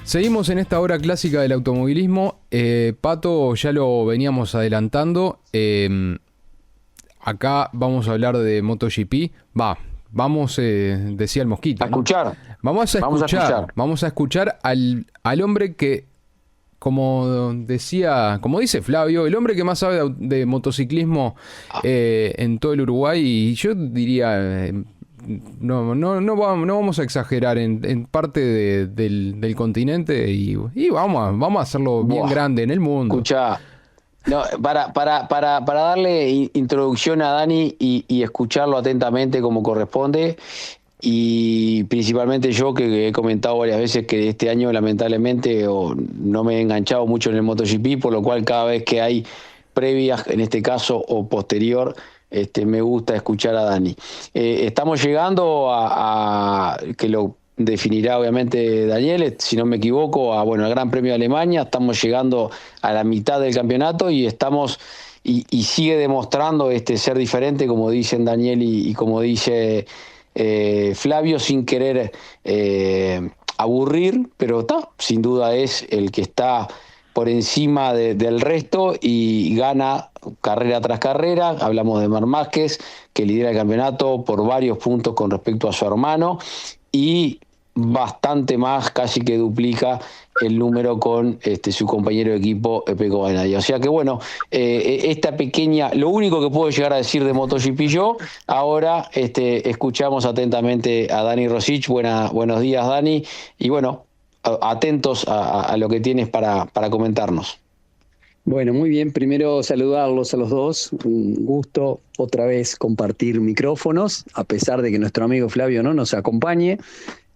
Seguimos en esta hora clásica del automovilismo. Pato, ya lo veníamos adelantando. Acá vamos a hablar de MotoGP. Vamos, decía el Mosquito, A ¿no? escuchar. Vamos a escuchar al hombre que, como dice Flavio, el hombre que más sabe de motociclismo en todo el Uruguay. Y yo diría, no vamos a exagerar, en parte del continente, y vamos a hacerlo bien Buah, grande en el mundo. escuchá. No, para darle introducción a Dani y escucharlo atentamente como corresponde, y principalmente yo que he comentado varias veces que este año lamentablemente no me he enganchado mucho en el MotoGP, por lo cual cada vez que hay previas, en este caso, o posterior, me gusta escuchar a Dani. Estamos llegando que lo definirá obviamente Daniel, si no me equivoco, al Gran Premio de Alemania. Estamos llegando a la mitad del campeonato y sigue demostrando ser diferente, como dicen Daniel y como dice Flavio, sin querer aburrir, pero sin duda es el que está por encima del resto y gana carrera tras carrera. Hablamos de Marc Márquez, que lidera el campeonato por varios puntos con respecto a su hermano, y bastante más, casi que duplica el número con su compañero de equipo, Pecco Bagnaia. O sea que esta pequeña, lo único que puedo llegar a decir de MotoGP yo. Ahora escuchamos atentamente a Dani Rosich. Buenos días, Dani, y atentos a lo que tienes para comentarnos. Bueno, muy bien. Primero saludarlos a los dos. Un gusto otra vez compartir micrófonos, a pesar de que nuestro amigo Flavio no nos acompañe.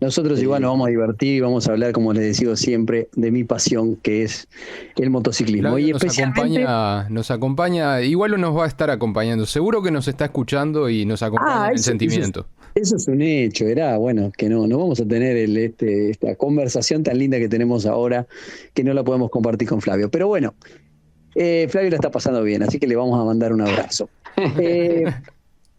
Nosotros igual nos vamos a divertir y vamos a hablar, como les digo siempre, de mi pasión, que es el motociclismo. Flavio Y especialmente nos acompaña, igual nos va a estar acompañando. Seguro que nos está escuchando y nos acompaña en el sentimiento. Eso es un hecho. Era que no vamos a tener esta conversación tan linda que tenemos ahora, que no la podemos compartir con Flavio. Pero bueno, Flavio la está pasando bien, así que le vamos a mandar un abrazo.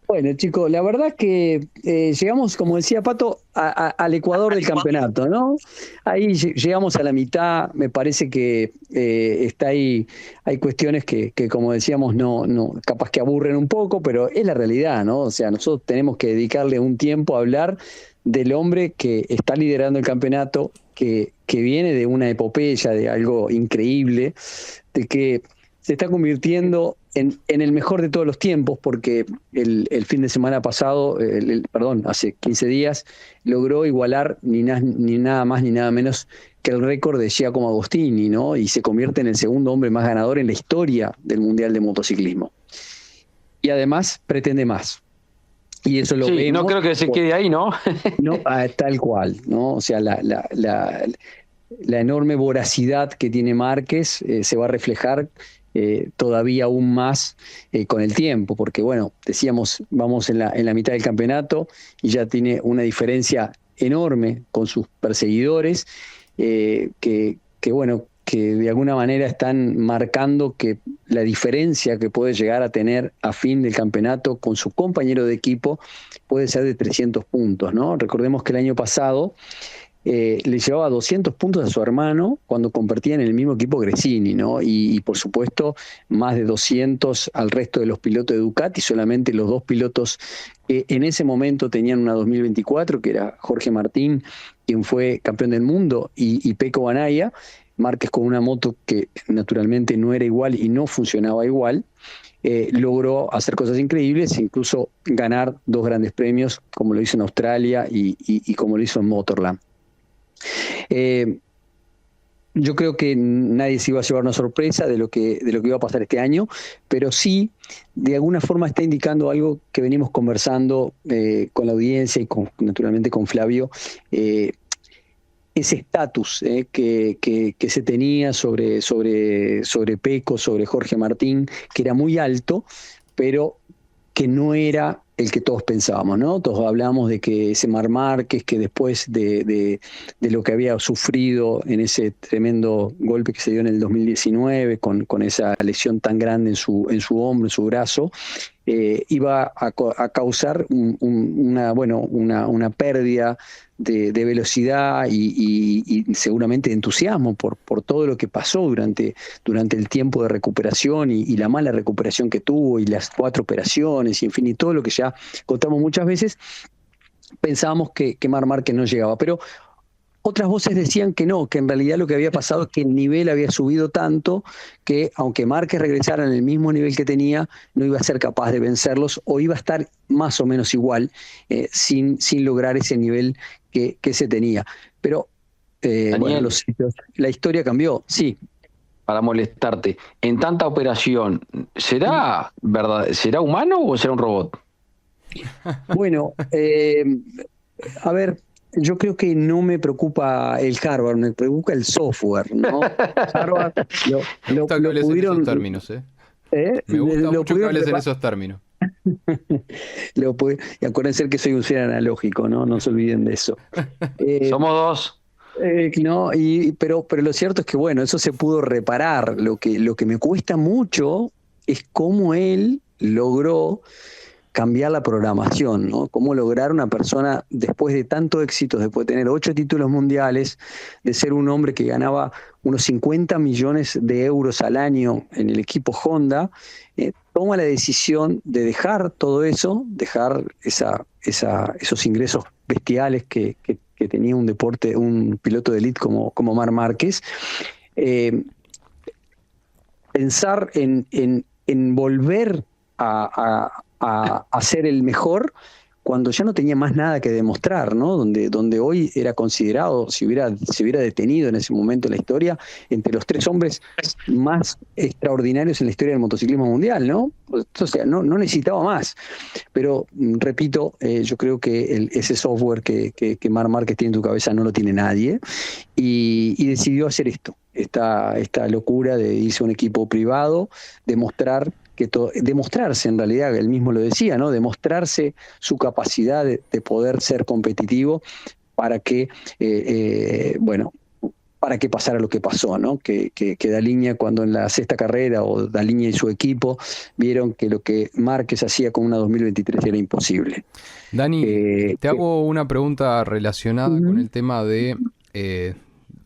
Bueno, chicos, la verdad que llegamos, como decía Pato, al Ecuador del campeonato, ¿no? Ahí llegamos a la mitad. Me parece que está ahí, hay cuestiones que como decíamos, no, capaz que aburren un poco, pero es la realidad, ¿no? O sea, nosotros tenemos que dedicarle un tiempo a hablar del hombre que está liderando el campeonato, que viene de una epopeya, de algo increíble, de que se está convirtiendo en el mejor de todos los tiempos, porque el fin de semana pasado, hace 15 días, logró igualar ni nada más ni nada menos que el récord de Giacomo Agostini, ¿no? Y se convierte en el segundo hombre más ganador en la historia del Mundial de Motociclismo. Y además pretende más. Y eso lo vemos. No creo que se quede ahí, ¿no? No, tal cual, ¿no? O sea, la enorme voracidad que tiene Márquez se va a reflejar todavía aún más con el tiempo, porque decíamos, vamos en la mitad del campeonato y ya tiene una diferencia enorme con sus perseguidores, que de alguna manera están marcando que la diferencia que puede llegar a tener a fin del campeonato con su compañero de equipo puede ser de 300 puntos, ¿no? Recordemos que el año pasado le llevaba 200 puntos a su hermano cuando compartían en el mismo equipo Gresini, ¿no? Y por supuesto más de 200 al resto de los pilotos de Ducati. Solamente los dos pilotos que en ese momento tenían una 2024, que era Jorge Martín, quien fue campeón del mundo, y Pecco Bagnaia. Márquez, con una moto que naturalmente no era igual y no funcionaba igual, logró hacer cosas increíbles, incluso ganar 2 grandes premios, como lo hizo en Australia y como lo hizo en Motorland. Yo creo que nadie se iba a llevar una sorpresa de lo que iba a pasar este año, pero sí, de alguna forma está indicando algo que venimos conversando con la audiencia y naturalmente con Flavio, ese estatus que se tenía sobre Pecco, sobre Jorge Martín, que era muy alto, pero que no era el que todos pensábamos, ¿no? Todos hablábamos de que ese Marc Márquez, que después de lo que había sufrido en ese tremendo golpe que se dio en el 2019, con esa lesión tan grande en su hombro, en su brazo, iba a causar una pérdida de velocidad y seguramente de entusiasmo por todo lo que pasó durante el tiempo de recuperación y la mala recuperación que tuvo y las 4 operaciones y en fin, y todo lo que ya contamos muchas veces. Pensábamos que Marc Márquez no llegaba, pero otras voces decían que no, que en realidad lo que había pasado es que el nivel había subido tanto que aunque Márquez regresara en el mismo nivel que tenía, no iba a ser capaz de vencerlos o iba a estar más o menos igual sin lograr ese nivel que se tenía. Pero Daniel, la historia cambió, sí. para molestarte, en tanta operación, ¿será verdad, será humano o será un robot? Bueno, a ver, yo creo que no me preocupa el hardware, me preocupa el software, ¿no? Hardware Me gusta que hables en esos términos, ¿eh? Me gusta mucho que hables en esos términos. Y acuérdense que soy un ser analógico, ¿no? No se olviden de eso. Somos dos. No, pero lo cierto es que, bueno, eso se pudo reparar. Lo que me cuesta mucho es cómo él logró cambiar la programación, ¿no? Cómo lograr una persona, después de tanto éxito, después de tener 8 títulos mundiales, de ser un hombre que ganaba unos 50 millones de euros al año en el equipo Honda, toma la decisión de dejar todo eso, dejar esos ingresos bestiales que tenía un piloto de élite como Marc Márquez, pensar en volver a ser el mejor cuando ya no tenía más nada que demostrar, ¿no? Donde hoy era considerado, si se hubiera detenido en ese momento en la historia, entre los 3 hombres más extraordinarios en la historia del motociclismo mundial, ¿no? O sea, no necesitaba más. Pero, repito, yo creo que ese software que Marc Márquez tiene en tu cabeza no lo tiene nadie, y decidió hacer esta locura de irse a un equipo privado, demostrarse en realidad, él mismo lo decía, ¿no? Demostrarse su capacidad de poder ser competitivo para que, para que pasara lo que pasó, ¿no? Que Daliña, cuando en la 6ª carrera, o Daliña y su equipo, vieron que lo que Márquez hacía con una 2023 era imposible. Dani, te hago una pregunta relacionada con el tema de...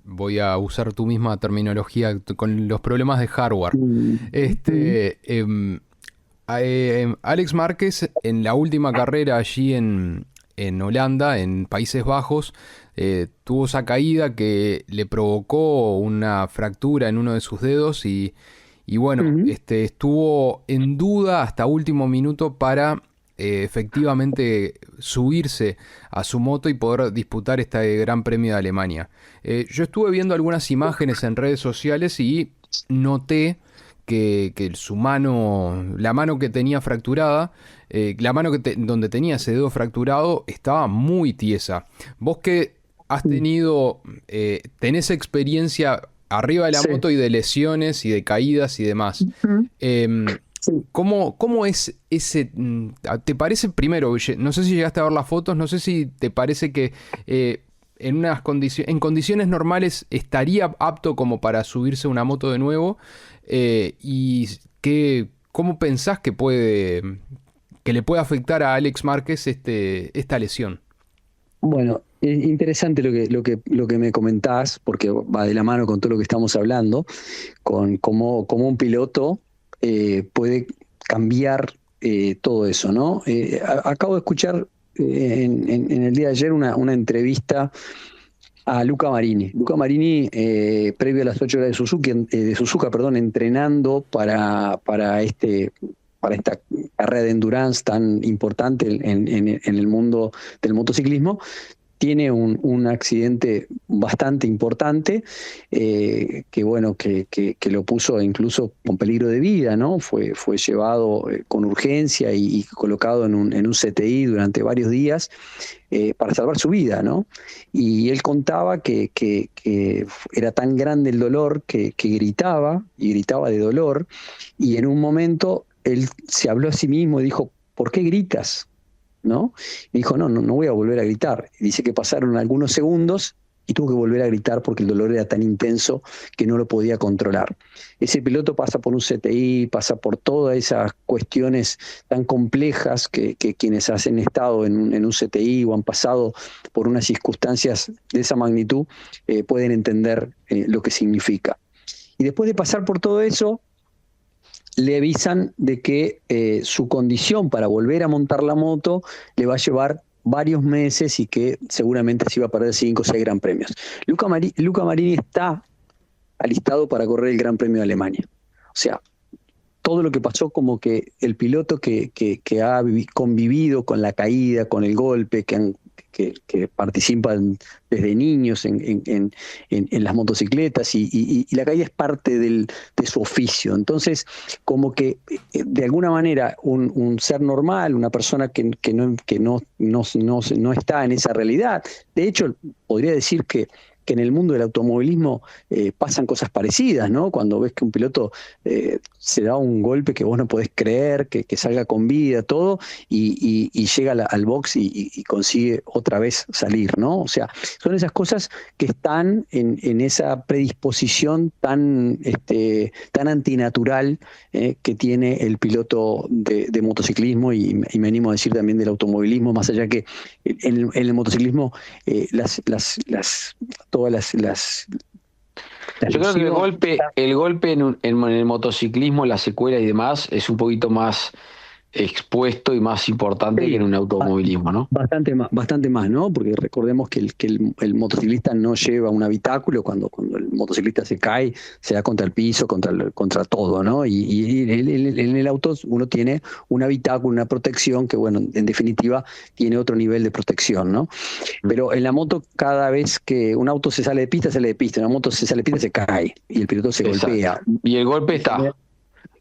voy a usar tu misma terminología con los problemas de hardware. Alex Márquez, en la última carrera allí en Holanda, en Países Bajos, tuvo esa caída que le provocó una fractura en uno de sus dedos y bueno, estuvo en duda hasta último minuto para efectivamente subirse a su moto y poder disputar este Gran Premio de Alemania. Yo estuve viendo algunas imágenes en redes sociales y noté que su mano, la mano que tenía fracturada, la mano donde tenía ese dedo fracturado, estaba muy tiesa. Vos que has tenido, tenés experiencia arriba de la moto y de lesiones y de caídas y demás. ¿Cómo es ese? ¿Te parece, primero, no sé si llegaste a ver las fotos, no sé si te parece que en condiciones normales estaría apto como para subirse a una moto de nuevo? ¿Y cómo pensás que le puede afectar a Alex Márquez esta lesión? Bueno, es interesante lo que me comentás, porque va de la mano con todo lo que estamos hablando, con cómo un piloto puede cambiar todo eso, ¿no? Acabo de escuchar en el día de ayer una entrevista a Luca Marini. Luca Marini, previo a las 8 horas de Suzuka, entrenando para esta carrera de endurance tan importante en el mundo del motociclismo, tiene un accidente bastante importante, que lo puso incluso con peligro de vida, ¿no? Fue llevado con urgencia y colocado en un CTI durante varios días para salvar su vida, ¿no? Y él contaba que era tan grande el dolor que gritaba de dolor, y en un momento él se habló a sí mismo y dijo: ¿por qué gritas? ¿No? Y dijo, no voy a volver a gritar. Y dice que pasaron algunos segundos y tuvo que volver a gritar porque el dolor era tan intenso que no lo podía controlar. Ese piloto pasa por un CTI, pasa por todas esas cuestiones tan complejas que quienes han estado en un CTI o han pasado por unas circunstancias de esa magnitud pueden entender lo que significa. Y después de pasar por todo eso, le avisan de que su condición para volver a montar la moto le va a llevar varios meses y que seguramente se iba a perder 5 o 6 Gran Premios. Luca Marini está alistado para correr el Gran Premio de Alemania. O sea, todo lo que pasó, como que el piloto que ha convivido con la caída, con el golpe, que participan desde niños en las motocicletas y la caída es parte de su oficio. Entonces, como que de alguna manera un ser normal, una persona que no está en esa realidad, de hecho, podría decir que en el mundo del automovilismo pasan cosas parecidas, ¿no? Cuando ves que un piloto se da un golpe que vos no podés creer, que salga con vida, todo, y llega al box y consigue otra vez salir, ¿no? O sea, son esas cosas que están en esa predisposición tan antinatural que tiene el piloto de motociclismo y me animo a decir también del automovilismo, más allá que en el motociclismo todas las Yo creo que el golpe en el motociclismo, la secuela y demás, es un poquito más expuesto y más importante que en un automovilismo, ¿no? Bastante más, ¿no? Porque recordemos que el motociclista no lleva un habitáculo, cuando el motociclista se cae, se da contra el piso, contra todo, ¿no? Y en el auto uno tiene un habitáculo, una protección que, bueno, en definitiva tiene otro nivel de protección, ¿no? Pero en la moto, cada vez que un auto se sale de pista, una moto se sale de pista, se cae y el piloto se golpea. Y el golpe está.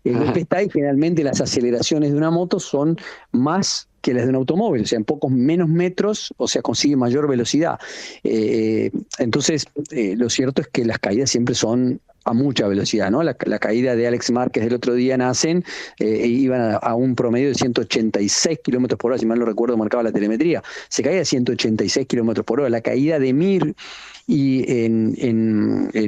El golpe está y generalmente las aceleraciones de una moto son más que las de un automóvil, o sea, en menos metros, o sea, consigue mayor velocidad. Entonces, lo cierto es que las caídas siempre son a mucha velocidad, ¿no? La caída de Alex Márquez del otro día en Assen iban a un promedio de 186 kilómetros por hora, si mal no recuerdo, marcaba la telemetría. Se caía a 186 kilómetros por hora. La caída de Mir y en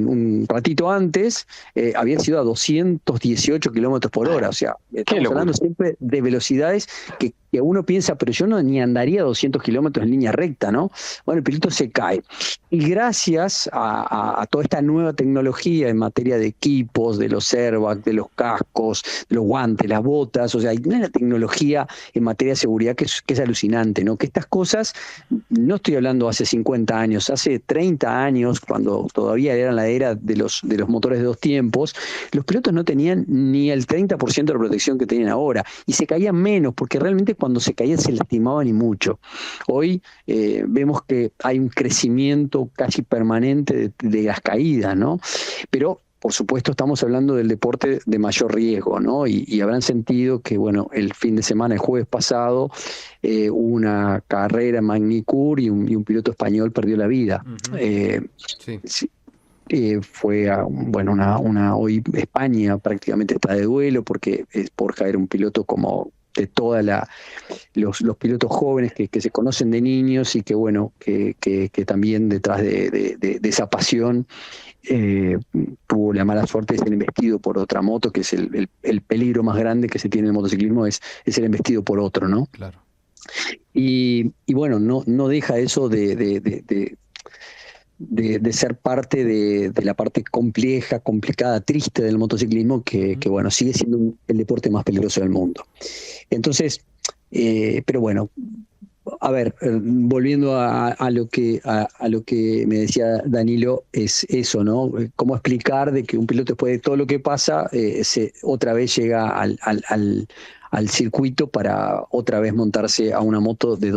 un ratito antes había sido a 218 kilómetros por hora. O sea, estamos hablando siempre de velocidades que uno piensa, pero yo ni andaría 200 kilómetros en línea recta, ¿no? Bueno, el piloto se cae. Y gracias a toda esta nueva tecnología en materia de equipos, de los airbags, de los cascos, de los guantes, las botas, o sea, hay una tecnología en materia de seguridad que es alucinante, ¿no? Que estas cosas, no estoy hablando hace 50 años, hace 30 años, cuando todavía era la era de los motores de 2 tiempos, los pilotos no tenían ni el 30% de la protección que tienen ahora, y se caían menos, porque realmente cuando se caían se lastimaban y mucho. Hoy vemos que hay un crecimiento casi permanente de las caídas, ¿no? Pero por supuesto estamos hablando del deporte de mayor riesgo, ¿no? Y habrán sentido que, bueno, el fin de semana, el jueves pasado, hubo una carrera en Magny-Cours y un piloto español perdió la vida. Fue hoy España prácticamente está de duelo porque Borja era un piloto como de todos los pilotos jóvenes que se conocen de niños y que, bueno, que también detrás de esa pasión tuvo la mala suerte de ser embestido por otra moto, que es el peligro más grande que se tiene en el motociclismo, es ser embestido por otro, ¿no? Claro. Y bueno, no deja eso de ser parte de la parte complicada, triste del motociclismo, que bueno, sigue siendo el deporte más peligroso del mundo. Entonces, pero bueno, a ver, volviendo a lo que me decía Danilo, es eso, ¿no? Cómo explicar de que un piloto, después de todo lo que pasa, otra vez llega al circuito para otra vez montarse a una moto de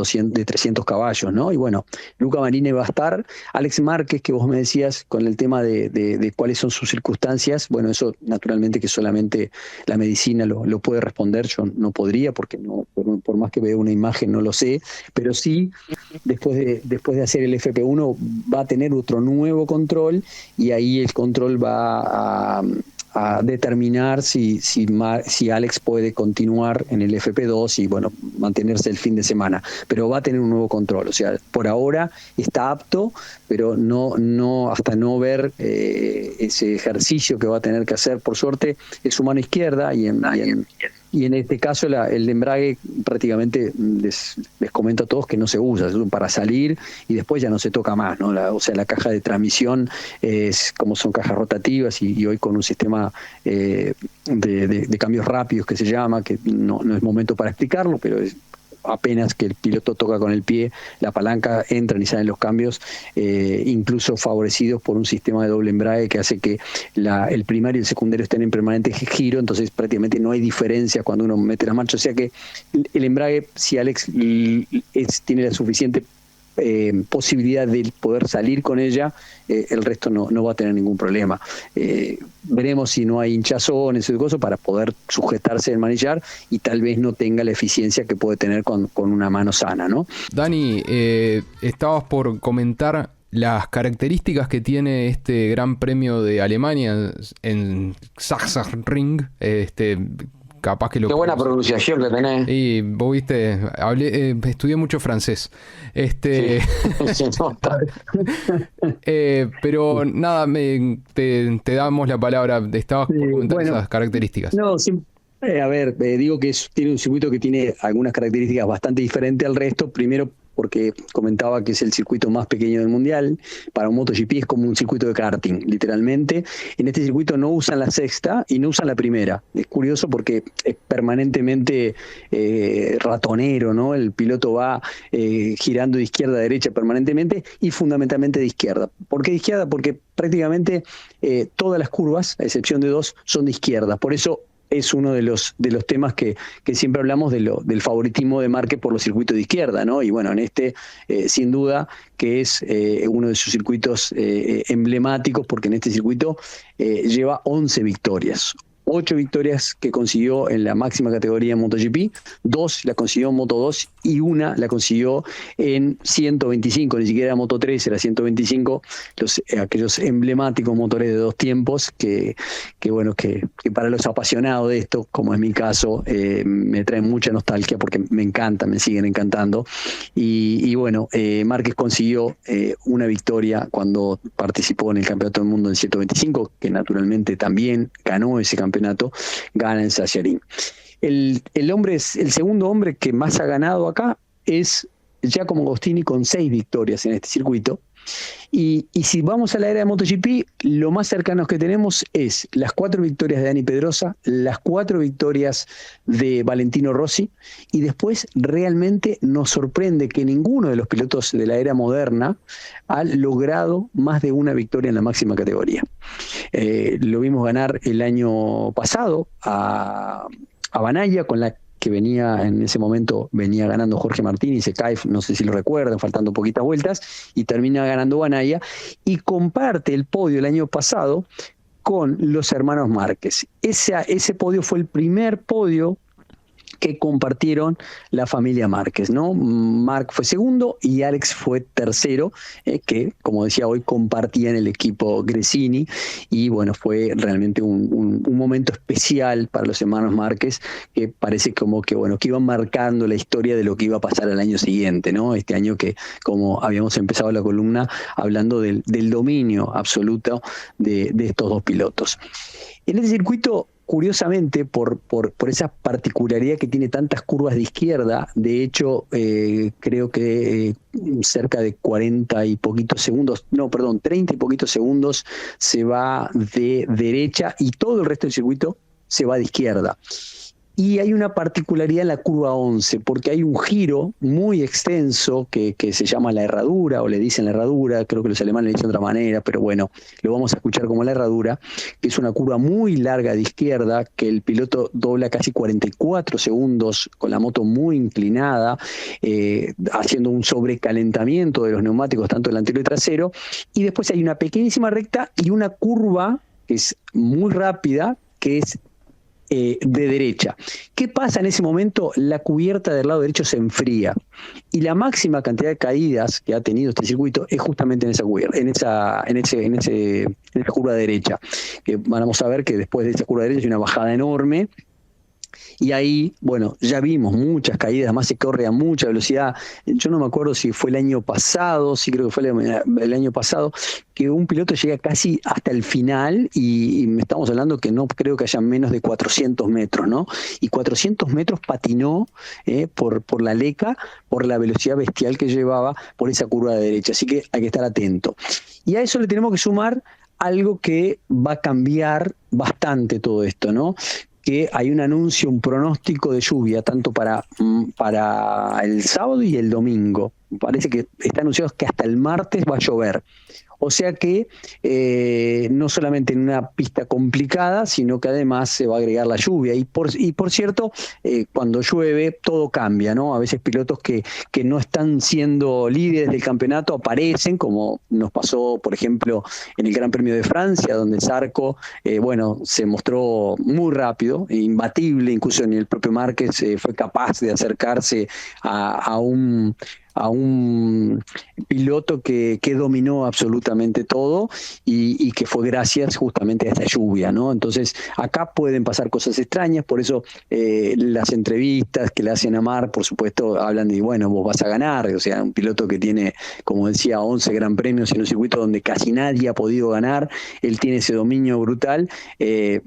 300 caballos, ¿no? Y bueno, Luca Marini va a estar. Alex Márquez, que vos me decías con el tema de cuáles son sus circunstancias, bueno, eso naturalmente que solamente la medicina lo puede responder, yo no podría, porque no, por más que vea una imagen no lo sé, pero sí, después de hacer el FP1 va a tener otro nuevo control, y ahí el control va a a determinar si Alex puede continuar en el FP2 y bueno, mantenerse el fin de semana, pero va a tener un nuevo control. O sea, por ahora está apto, pero no hasta no ver ese ejercicio que va a tener que hacer, por suerte, es su mano izquierda y en este caso el embrague prácticamente les comento a todos que no se usa, es para salir y después ya no se toca más, ¿no? O sea, la caja de transmisión es como son cajas rotativas y hoy con un sistema de cambios rápidos que se llama, que no es momento para explicarlo, pero apenas que el piloto toca con el pie, la palanca, entran y salen los cambios, incluso favorecidos por un sistema de doble embrague que hace que el primario y el secundario estén en permanente giro, entonces prácticamente no hay diferencia cuando uno mete las marchas. O sea que el embrague, si Alex tiene la suficiente posibilidad de poder salir con ella, el resto no va a tener ningún problema. Veremos si no hay hinchazones y cosas para poder sujetarse el manillar y tal vez no tenga la eficiencia que puede tener con una mano sana, ¿no? Dani, estabas por comentar las características que tiene este Gran Premio de Alemania en Sachsenring, capaz que lo... Qué buena pronunciación que tenés. Y vos viste, estudié mucho francés. Sí, se nota. Pero nada, te damos la palabra. Estabas por comentar esas características. No, sí. A ver, digo que tiene un circuito que tiene algunas características bastante diferentes al resto. Primero, porque comentaba que es el circuito más pequeño del mundial. Para un MotoGP es como un circuito de karting, literalmente. En este circuito no usan la sexta y no usan la primera. Es curioso porque es permanentemente ratonero, ¿no? El piloto va girando de izquierda a derecha permanentemente y fundamentalmente de izquierda. ¿Por qué de izquierda? Porque prácticamente todas las curvas, a excepción de 2, son de izquierda. Por eso es uno de los temas que siempre hablamos del favoritismo de Márquez por los circuitos de izquierda, ¿no? Y bueno, en sin duda que es uno de sus circuitos emblemáticos, porque en este circuito lleva 11 victorias. 8 victorias que consiguió en la máxima categoría en MotoGP, 2 la consiguió en Moto2 y 1 la consiguió en 125, ni siquiera Moto3, era 125, aquellos emblemáticos motores de 2 tiempos que para los apasionados de esto, como es mi caso, me traen mucha nostalgia porque me encanta, me siguen encantando. Y bueno, Márquez consiguió una victoria cuando participó en el Campeonato del Mundo en 125, que naturalmente también ganó ese campeonato, gana en Sachsenring. El segundo hombre que más ha ganado acá es Giacomo Agostini con 6 victorias en este circuito. Y si vamos a la era de MotoGP, lo más cercano que tenemos es las 4 victorias de Dani Pedrosa, las 4 victorias de Valentino Rossi, y después realmente nos sorprende que ninguno de los pilotos de la era moderna ha logrado más de una victoria en la máxima categoría. Lo vimos ganar el año pasado a Banaya, con la que en ese momento venía ganando Jorge Martínez, se cae, no sé si lo recuerdan, faltando poquitas vueltas, y termina ganando Banaya, y comparte el podio el año pasado con los hermanos Márquez. Ese podio fue el primer podio que compartieron la familia Márquez, ¿no? Marc fue segundo y Alex fue tercero, que, como decía hoy, compartían el equipo Gresini, y bueno, fue realmente un momento especial para los hermanos Márquez, que parece como que, bueno, que iban marcando la historia de lo que iba a pasar al año siguiente, ¿no? Este año que, como habíamos empezado la columna, hablando del dominio absoluto de estos dos pilotos. En este circuito, curiosamente, por esa particularidad que tiene tantas curvas de izquierda, de hecho, creo que cerca de 30 y poquitos segundos se va de derecha y todo el resto del circuito se va de izquierda. Y hay una particularidad en la curva 11, porque hay un giro muy extenso que se llama la herradura, o le dicen la herradura, creo que los alemanes le dicen de otra manera, pero bueno, lo vamos a escuchar como la herradura, que es una curva muy larga de izquierda, que el piloto dobla casi 44 segundos con la moto muy inclinada, haciendo un sobrecalentamiento de los neumáticos, tanto delantero y trasero, y después hay una pequeñísima recta y una curva que es muy rápida, que es de derecha. ¿Qué pasa en ese momento? La cubierta del lado derecho se enfría y la máxima cantidad de caídas que ha tenido este circuito es justamente en esa cubierta, en esa curva derecha. Que vamos a ver que después de esa curva derecha hay una bajada enorme. Y ahí, bueno, ya vimos muchas caídas, además se corre a mucha velocidad. Yo no me acuerdo si fue el año pasado, sí creo que fue el año pasado, que un piloto llega casi hasta el final y estamos hablando que no creo que haya menos de 400 metros, ¿no? Y 400 metros patinó por la leca, por la velocidad bestial que llevaba por esa curva de derecha. Así que hay que estar atento. Y a eso le tenemos que sumar algo que va a cambiar bastante todo esto, ¿no? Que hay un anuncio, un pronóstico de lluvia, tanto para el sábado y el domingo. Parece que está anunciado que hasta el martes va a llover. O sea que no solamente en una pista complicada, sino que además se va a agregar la lluvia. Y por cierto, cuando llueve todo cambia, ¿no? A veces pilotos que no están siendo líderes del campeonato aparecen, como nos pasó, por ejemplo, en el Gran Premio de Francia, donde Zarco, se mostró muy rápido, imbatible, incluso ni el propio Márquez fue capaz de acercarse a un piloto que dominó absolutamente todo y que fue gracias justamente a esta lluvia, ¿no? Entonces acá pueden pasar cosas extrañas, por eso las entrevistas que le hacen a Marc, por supuesto, hablan de, bueno, vos vas a ganar, o sea, un piloto que tiene, como decía, 11 gran premios en un circuito donde casi nadie ha podido ganar, él tiene ese dominio brutal. De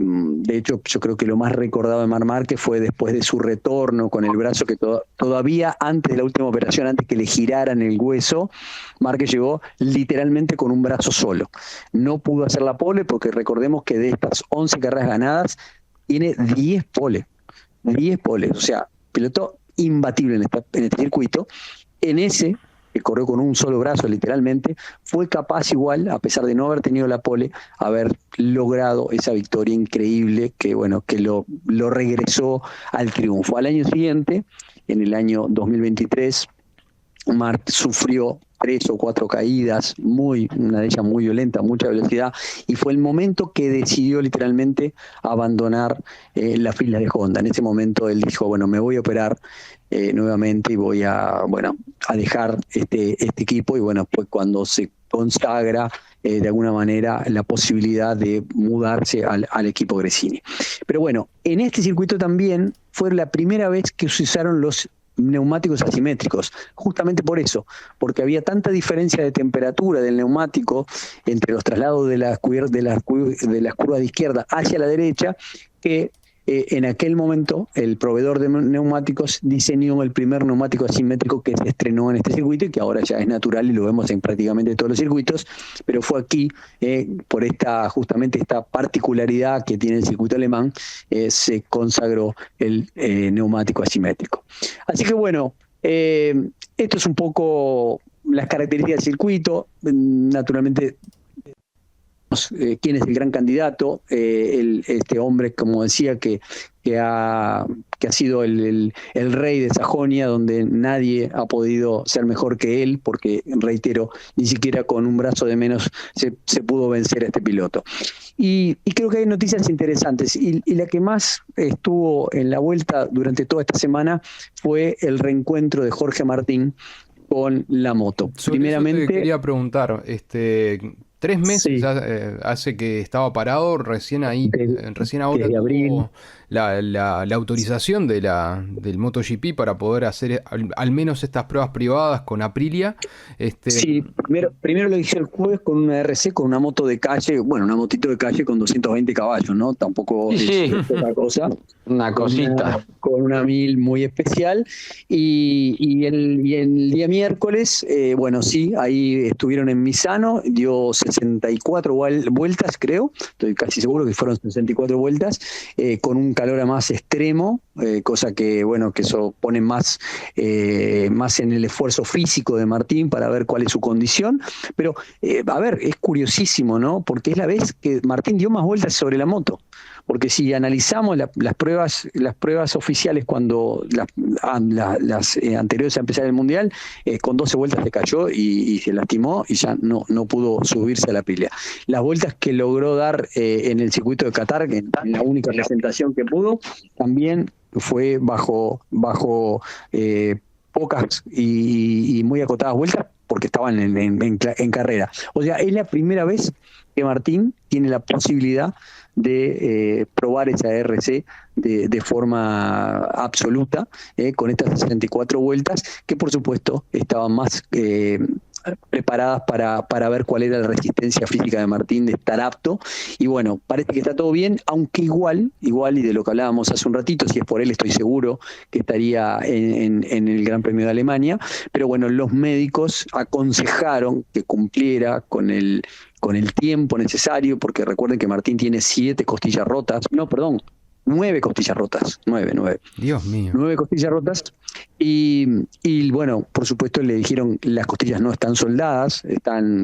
hecho, yo creo que lo más recordado de Marc Márquez fue después de su retorno con el brazo que todavía antes de la última operación, antes que le giraran el hueso, Márquez llegó literalmente con un brazo solo. No pudo hacer la pole porque recordemos que de estas 11 carreras ganadas tiene 10 poles. 10 poles, o sea, piloto imbatible en este circuito. En ese, que corrió con un solo brazo literalmente, fue capaz igual, a pesar de no haber tenido la pole, haber logrado esa victoria increíble que lo regresó al triunfo. Al año siguiente, en el año 2023, Marc sufrió 3 o 4 caídas, una de ellas muy violenta, mucha velocidad, y fue el momento que decidió literalmente abandonar la fila de Honda. En ese momento él dijo, bueno, me voy a operar nuevamente y voy a dejar este equipo, y bueno, pues cuando se consagra de alguna manera la posibilidad de mudarse al equipo Gresini. Pero bueno, en este circuito también fue la primera vez que se usaron los neumáticos asimétricos, justamente por eso, porque había tanta diferencia de temperatura del neumático entre los traslados de las curvas de izquierda hacia la derecha, que en aquel momento el proveedor de neumáticos diseñó el primer neumático asimétrico que se estrenó en este circuito y que ahora ya es natural y lo vemos en prácticamente todos los circuitos, pero fue aquí, por justamente esta particularidad que tiene el circuito alemán, se consagró el neumático asimétrico. Así que bueno, esto es un poco las características del circuito. Naturalmente, quién es el gran candidato, este hombre, como decía, que ha sido el rey de Sajonia, donde nadie ha podido ser mejor que él, porque, reitero, ni siquiera con un brazo de menos se pudo vencer a este piloto. Y creo que hay noticias interesantes, y la que más estuvo en la vuelta durante toda esta semana fue el reencuentro de Jorge Martín con la moto. Primeramente, te quería preguntar, 3 meses sí. Hace que estaba parado, recién ahora tuvo la autorización del MotoGP para poder hacer al menos estas pruebas privadas con Aprilia. Sí, primero lo hice el jueves con una RC, con una moto de calle, una motito de calle con 220 caballos, ¿no? Tampoco es otra cosa. Una cosita. Con una 1000 muy especial. Y el día miércoles, sí, ahí estuvieron en Misano, dio 64 vueltas, creo, estoy casi seguro que fueron 64 vueltas, con un calor más extremo, cosa que eso pone más en el esfuerzo físico de Martín para ver cuál es su condición. Pero, es curiosísimo, ¿no? Porque es la vez que Martín dio más vueltas sobre la moto. Porque si analizamos las pruebas oficiales cuando las anteriores a empezar el Mundial, con 12 vueltas se cayó y se lastimó y ya no pudo subirse a la pila. Las vueltas que logró dar en el circuito de Qatar, en la única presentación que pudo. También fue bajo pocas y muy acotadas vueltas porque estaban en carrera. O sea, es la primera vez que Martín tiene la posibilidad de probar esa RC de forma absoluta, con estas 64 vueltas, que por supuesto estaban más preparadas para ver cuál era la resistencia física de Martín, de estar apto. Y bueno, parece que está todo bien, aunque igual, y de lo que hablábamos hace un ratito, si es por él estoy seguro que estaría en el Gran Premio de Alemania, pero bueno, los médicos aconsejaron que cumpliera con el tiempo necesario, porque recuerden que Martín tiene 7 costillas rotas, no, perdón, 9 costillas rotas, 9. Dios mío. 9 costillas rotas y bueno, por supuesto le dijeron las costillas no están soldadas,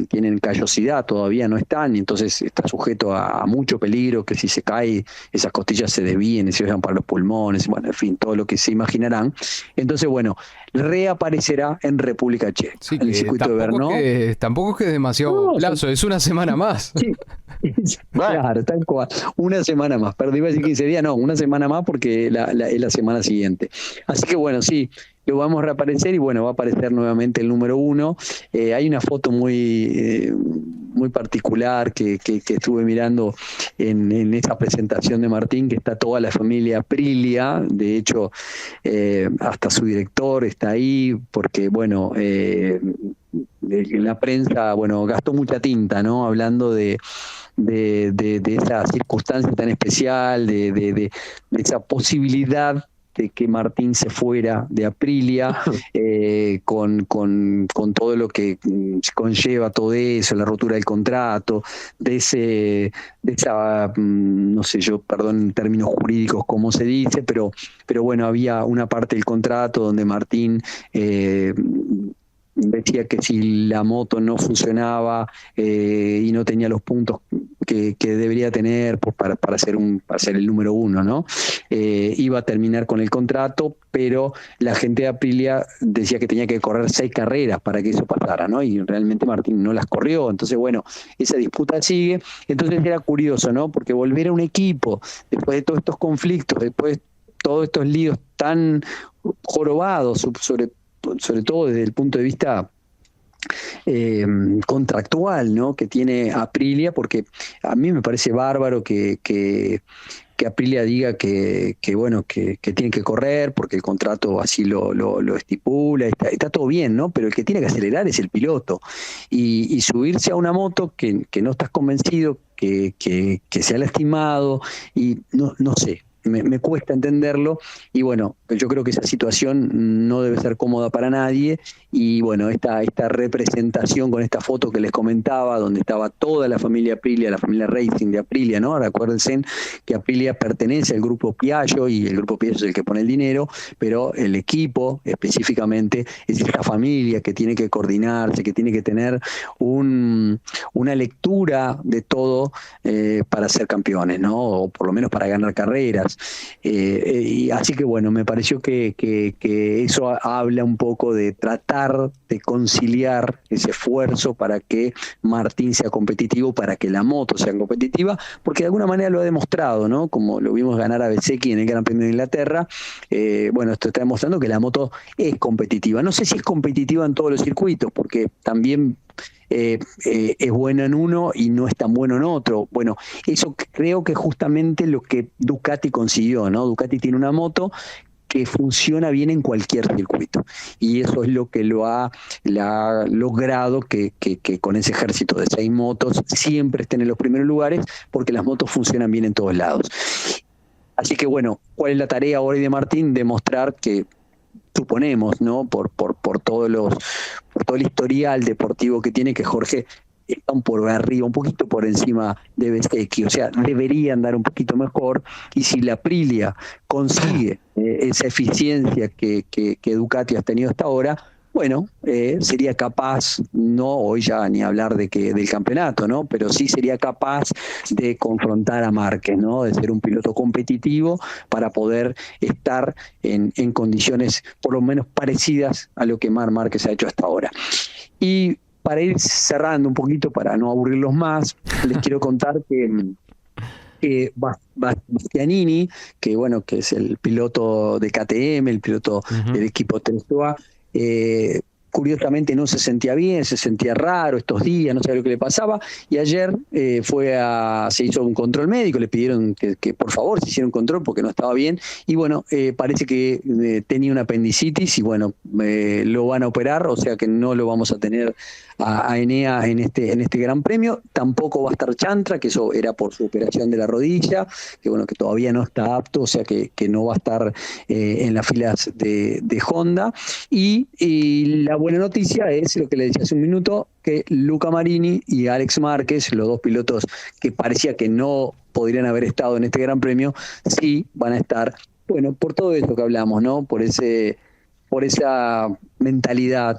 tienen callosidad, todavía no están, y entonces está sujeto a mucho peligro, que si se cae esas costillas se desvíen y se vayan para los pulmones, bueno, en fin, todo lo que se imaginarán. Entonces, bueno, reaparecerá en República Checa, Sí, en el circuito de Brno. Tampoco es que es demasiado plazo, es una semana más. Sí, claro, tal cual. Una semana más. Perdí, iba a decir 15 días, no, una semana más porque es la semana siguiente. Así que bueno, sí, lo vamos a reaparecer y bueno, va a aparecer nuevamente el número 1. Hay una foto muy particular que estuve mirando en esa presentación de Martín, que está toda la familia Aprilia. De hecho, hasta su director está ahí, porque bueno, la prensa, bueno, gastó mucha tinta, ¿no? Hablando de esa circunstancia tan especial, de esa posibilidad de que Martín se fuera de Aprilia, con todo lo que conlleva todo eso, la rotura del contrato, de esa, no sé yo, perdón en términos jurídicos cómo se dice, pero bueno, había una parte del contrato donde Martín decía que si la moto no funcionaba y no tenía los puntos que debería tener pues, para ser el número 1, ¿no? Iba a terminar con el contrato, pero la gente de Aprilia decía que tenía que correr 6 carreras para que eso pasara, ¿no? Y realmente Martín no las corrió. Entonces, bueno, esa disputa sigue. Entonces era curioso, ¿no? Porque volver a un equipo, después de todos estos conflictos, después de todos estos líos tan jorobados, sobre todo desde el punto de vista contractual, ¿no? Que tiene Aprilia, porque a mí me parece bárbaro que Aprilia diga que tiene que correr porque el contrato así lo estipula, está todo bien, ¿no? Pero el que tiene que acelerar es el piloto y subirse a una moto que no estás convencido, que se ha lastimado y no sé. Me cuesta entenderlo y bueno, yo creo que esa situación no debe ser cómoda para nadie y bueno, esta representación con esta foto que les comentaba, donde estaba toda la familia Aprilia, la familia Racing de Aprilia, ¿no? Recuérdense que Aprilia pertenece al grupo Piaggio y el grupo Piaggio es el que pone el dinero, pero el equipo específicamente es esta familia que tiene que coordinarse, que tiene que tener una lectura de todo para ser campeones, ¿no? O por lo menos para ganar carreras. Y así que bueno, me pareció que eso habla un poco de tratar de conciliar ese esfuerzo para que Martín sea competitivo, para que la moto sea competitiva, porque de alguna manera lo ha demostrado, ¿no? Como lo vimos ganar a Bezzecchi en el Gran Premio de Inglaterra, bueno, esto está demostrando que la moto es competitiva. No sé si es competitiva en todos los circuitos, porque también es bueno en uno y no es tan bueno en otro. Bueno, eso creo que es justamente lo que Ducati consiguió, ¿no? Ducati tiene una moto que funciona bien en cualquier circuito y eso es lo que la ha logrado que con ese ejército de 6 motos siempre estén en los primeros lugares, porque las motos funcionan bien en todos lados. Así que bueno, ¿cuál es la tarea hoy de Martín? Demostrar que, suponemos, ¿no? Por todo el historial deportivo que tiene, que Jorge está por arriba, un poquito por encima de Bezzecchi, o sea, debería andar un poquito mejor, y si la Aprilia consigue esa eficiencia que Ducati ha tenido hasta ahora, bueno, sería capaz, no hoy ya ni hablar del campeonato, ¿no? Pero sí sería capaz de confrontar a Márquez, ¿no? De ser un piloto competitivo para poder estar en condiciones por lo menos parecidas a lo que Marc Márquez ha hecho hasta ahora. Y para ir cerrando un poquito, para no aburrirlos más, les quiero contar Bastianini, que bueno, que es el piloto de KTM, el piloto del equipo Telstar, curiosamente no se sentía bien, se sentía raro estos días, no sabía lo que le pasaba, y ayer se hizo un control médico, le pidieron que por favor se hiciera un control porque no estaba bien, y bueno, parece que tenía una apendicitis y bueno, lo van a operar, o sea que no lo vamos a tener a Enea en este Gran Premio. Tampoco va a estar Chantra, que eso era por su operación de la rodilla, que bueno, que todavía no está apto, o sea que no va a estar en las filas de Honda. Y la buena noticia es lo que le decía hace un minuto, que Luca Marini y Alex Márquez, los dos pilotos que parecía que no podrían haber estado en este Gran Premio, sí van a estar, bueno, por todo esto que hablamos, ¿no? Por esa mentalidad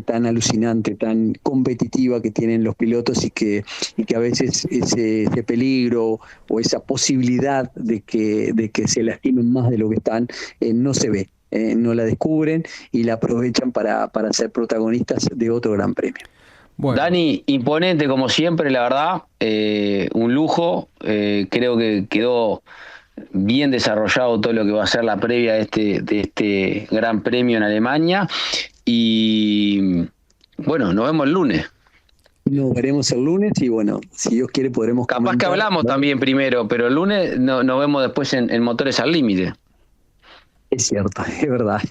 tan alucinante, tan competitiva que tienen los pilotos y que a veces ese peligro o esa posibilidad de que se lastimen más de lo que están no se ve, no la descubren y la aprovechan para ser protagonistas de otro Gran Premio. Bueno. Dani, imponente como siempre, la verdad, un lujo, creo que quedó bien desarrollado todo lo que va a ser la previa de este Gran Premio en Alemania y bueno, nos vemos el lunes. Nos veremos el lunes y bueno, si Dios quiere podremos capaz comentar, que hablamos, ¿no? También primero, pero el lunes nos vemos después en Motores al Límite. Es cierto, es verdad.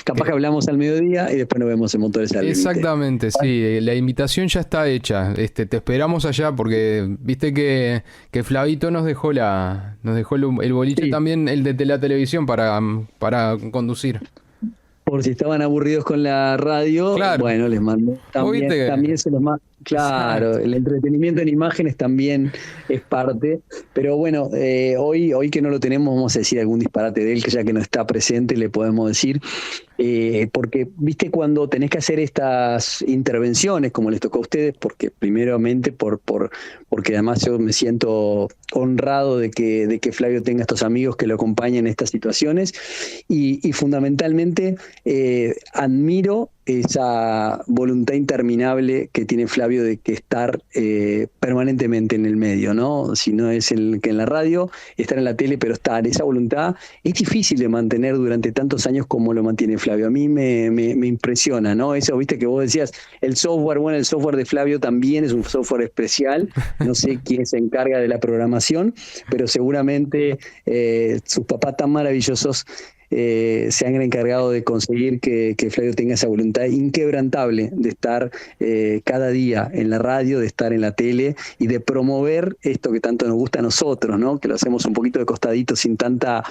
Capaz que hablamos al mediodía y después nos vemos en Motores al Límite. Exactamente, sí. La invitación ya está hecha. Te esperamos allá porque viste que Flavito nos dejó el boliche, sí. También el de la televisión para conducir. Por si estaban aburridos con la radio, claro. Bueno, les mando. También se los mando. Claro, el entretenimiento en imágenes también es parte, pero bueno, hoy que no lo tenemos, vamos a decir algún disparate de él, que ya que no está presente le podemos decir, porque viste cuando tenés que hacer estas intervenciones como les tocó a ustedes, porque primeramente porque además yo me siento honrado de que Flavio tenga estos amigos que lo acompañen en estas situaciones y fundamentalmente admiro esa voluntad interminable que tiene Flavio de que estar permanentemente en el medio, ¿no? Si no es que en la radio, estar en la tele, pero estar, esa voluntad es difícil de mantener durante tantos años como lo mantiene Flavio. A mí me impresiona, ¿no? Eso, viste que vos decías, el software de Flavio también es un software especial, no sé quién se encarga de la programación, pero seguramente sus papás tan maravillosos se han encargado de conseguir que Flavio tenga esa voluntad inquebrantable de estar cada día en la radio, de estar en la tele y de promover esto que tanto nos gusta a nosotros, ¿no? Que lo hacemos un poquito de costadito sin tanta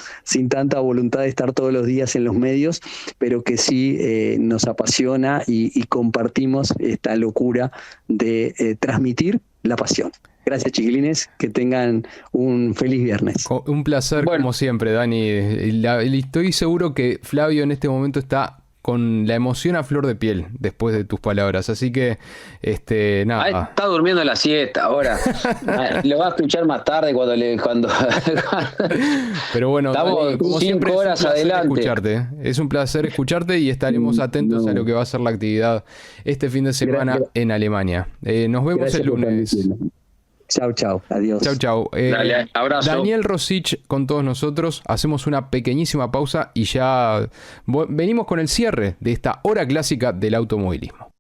voluntad de estar todos los días en los medios, pero que sí nos apasiona y compartimos esta locura de transmitir la pasión. Gracias, chiquilines, que tengan un feliz viernes. Un placer, bueno, como siempre, Dani. Estoy seguro que Flavio en este momento está con la emoción a flor de piel después de tus palabras, así que nada. Está durmiendo la siesta ahora. Lo va a escuchar más tarde cuando Pero bueno, estamos como 5 siempre, horas adelante. Es un placer escucharte y estaremos atentos a lo que va a ser la actividad este fin de semana en Alemania. Nos vemos Gracias el lunes. Chau, adiós. Chau. Dale, abrazo. Daniel Rosich con todos nosotros. Hacemos una pequeñísima pausa y ya venimos con el cierre de esta hora clásica del automovilismo.